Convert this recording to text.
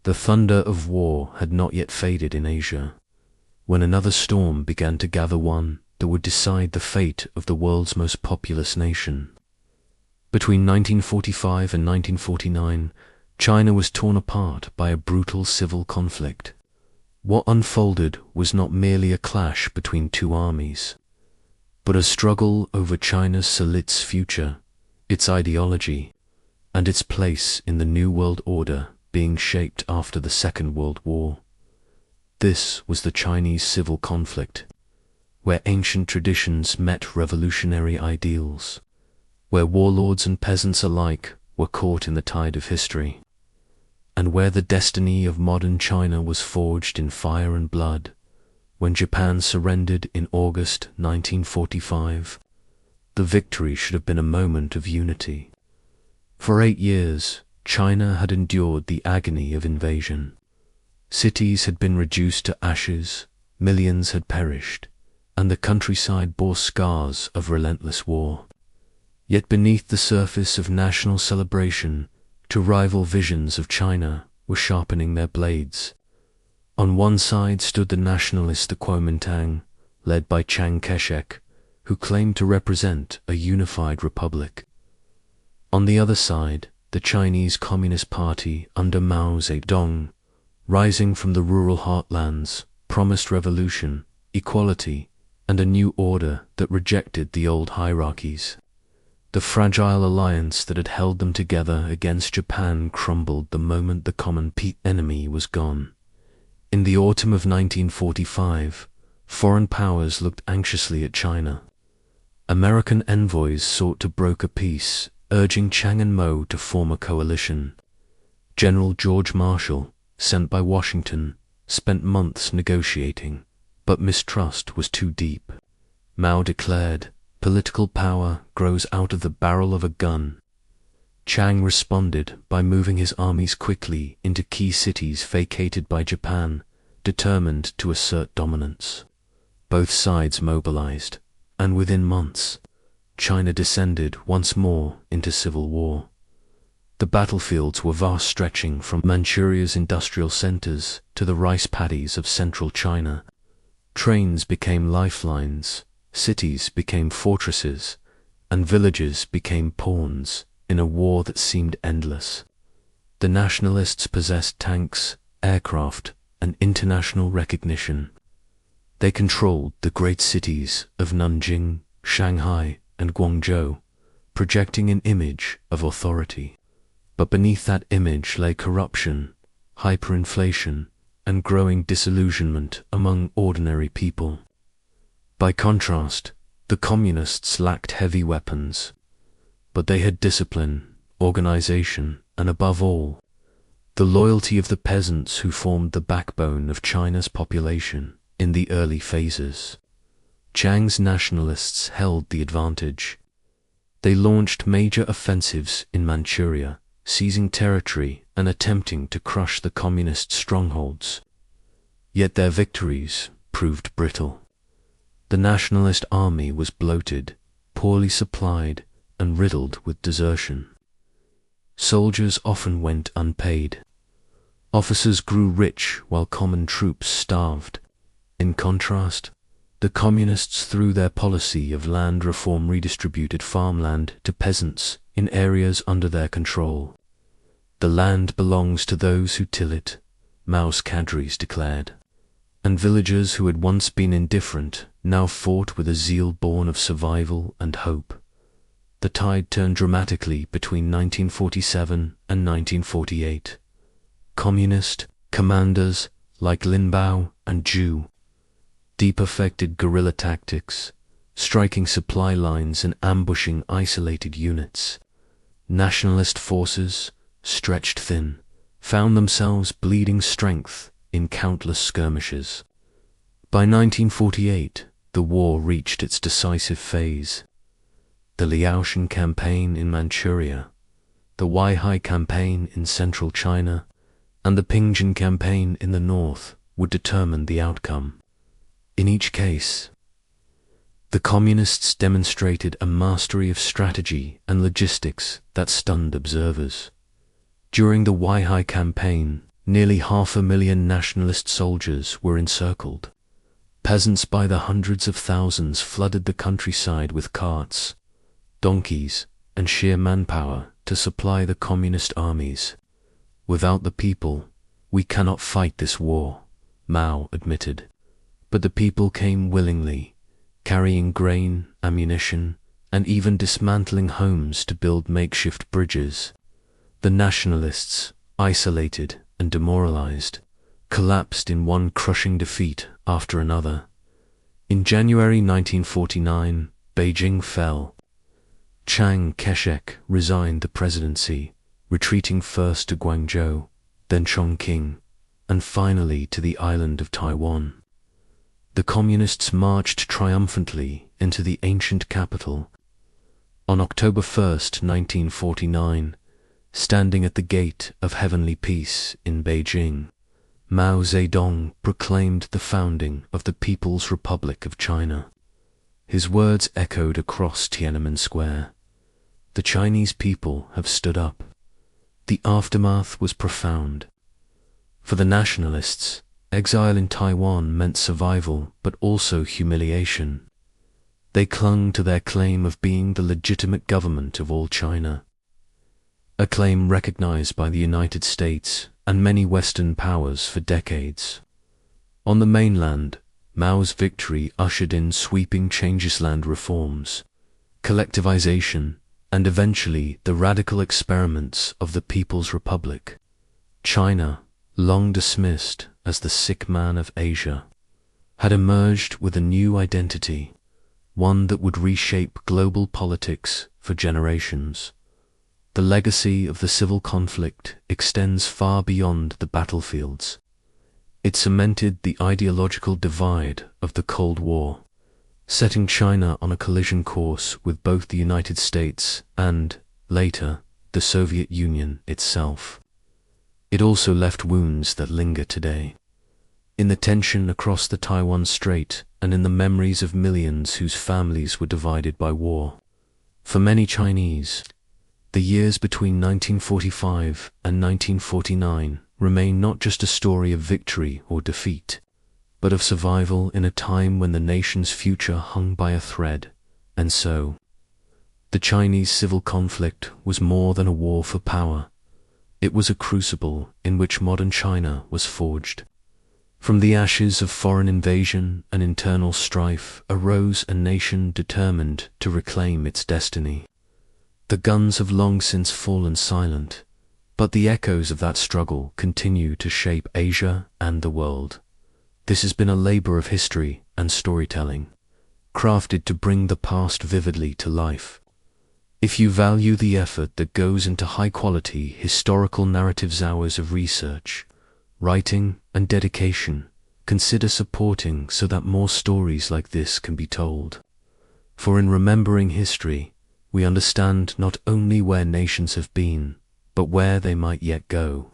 The thunder of war had not yet faded in Asia, when another storm began to gather, one that would decide the fate of the world's most populous nation. Between 1945 and 1949, China was torn apart by a brutal civil conflict. What unfolded was not merely a clash between two armies, but a struggle over China's solid's future, its ideology, and its place in the New World Order being shaped after the Second World War. This was the Chinese civil conflict, where ancient traditions met revolutionary ideals, where warlords and peasants alike were caught in the tide of history, and where the destiny of modern China was forged in fire and blood. When Japan surrendered in August 1945, the victory should have been a moment of unity. For 8 years, China had endured the agony of invasion. Cities had been reduced to ashes, millions had perished, and the countryside bore scars of relentless war. Yet beneath the surface of national celebration, two rival visions of China were sharpening their blades. On one side stood the nationalist Kuomintang, led by Chiang Kai-shek, who claimed to represent a unified republic. On the other side, the Chinese Communist Party under Mao Zedong, rising from the rural heartlands, promised revolution, equality, and a new order that rejected the old hierarchies. The fragile alliance that had held them together against Japan crumbled the moment the common enemy was gone. In the autumn of 1945, foreign powers looked anxiously at China. American envoys sought to broker peace, urging Chiang and Mao to form a coalition. General George Marshall, sent by Washington, spent months negotiating, but mistrust was too deep. Mao declared, "Political power grows out of the barrel of a gun." Chiang responded by moving his armies quickly into key cities vacated by Japan, determined to assert dominance. Both sides mobilized, and within months, China descended once more into civil war. The battlefields were vast, stretching from Manchuria's industrial centers to the rice paddies of central China. Trains became lifelines, cities became fortresses, and villages became pawns in a war that seemed endless. The nationalists possessed tanks, aircraft, and international recognition. They controlled the great cities of Nanjing, Shanghai, and Guangzhou, projecting an image of authority. But beneath that image lay corruption, hyperinflation, and growing disillusionment among ordinary people. By contrast, the communists lacked heavy weapons, but they had discipline, organization, and above all, the loyalty of the peasants who formed the backbone of China's population in the early phases. Chiang's nationalists held the advantage. They launched major offensives in Manchuria, seizing territory and attempting to crush the communist strongholds. Yet their victories proved brittle. The nationalist army was bloated, poorly supplied, and riddled with desertion. Soldiers often went unpaid. Officers grew rich while common troops starved. In contrast, the communists, through their policy of land reform, redistributed farmland to peasants in areas under their control. "The land belongs to those who till it," Mao's cadres declared, and villagers who had once been indifferent now fought with a zeal born of survival and hope. The tide turned dramatically between 1947 and 1948. Communist commanders like Lin Biao and Zhu perfected guerrilla tactics, striking supply lines and ambushing isolated units. Nationalist forces, stretched thin, found themselves bleeding strength in countless skirmishes. By 1948, the war reached its decisive phase. The Liaoshen campaign in Manchuria, the Weihai campaign in central China, and the Pingjin campaign in the north would determine the outcome. In each case, the communists demonstrated a mastery of strategy and logistics that stunned observers. During the Weihai campaign, nearly 500,000 nationalist soldiers were encircled. Peasants by the hundreds of thousands flooded the countryside with carts, donkeys, and sheer manpower to supply the communist armies. "Without the people, we cannot fight this war," Mao admitted. But the people came willingly, carrying grain, ammunition, and even dismantling homes to build makeshift bridges. The nationalists, isolated and demoralized, collapsed in one crushing defeat after another. In January 1949, Beijing fell. Chiang Kai-shek resigned the presidency, retreating first to Guangzhou, then Chongqing, and finally to the island of Taiwan. The communists marched triumphantly into the ancient capital. On October 1st, 1949, standing at the gate of heavenly peace in Beijing, Mao Zedong proclaimed the founding of the People's Republic of China. His words echoed across Tiananmen Square. The Chinese people have stood up. The aftermath was profound. For the nationalists, exile in Taiwan meant survival, but also humiliation. They clung to their claim of being the legitimate government of all China, a claim recognized by the United States and many Western powers for decades. On the mainland, Mao's victory ushered in sweeping Changisland reforms, collectivization, and eventually the radical experiments of the People's Republic. China, long dismissed as the sick man of Asia, had emerged with a new identity, one that would reshape global politics for generations. The legacy of the civil conflict extends far beyond the battlefields. It cemented the ideological divide of the Cold War, setting China on a collision course with both the United States and, later, the Soviet Union itself. It also left wounds that linger today, in the tension across the Taiwan Strait and in the memories of millions whose families were divided by war. For many Chinese, the years between 1945 and 1949 remain not just a story of victory or defeat, but of survival in a time when the nation's future hung by a thread. And so, the Chinese civil conflict was more than a war for power. It was a crucible in which modern China was forged. From the ashes of foreign invasion and internal strife arose a nation determined to reclaim its destiny. The guns have long since fallen silent, but the echoes of that struggle continue to shape Asia and the world. This has been a labor of history and storytelling, crafted to bring the past vividly to life. If you value the effort that goes into high-quality historical narratives, hours of research, writing, and dedication, consider supporting so that more stories like this can be told. For in remembering history, we understand not only where nations have been, but where they might yet go.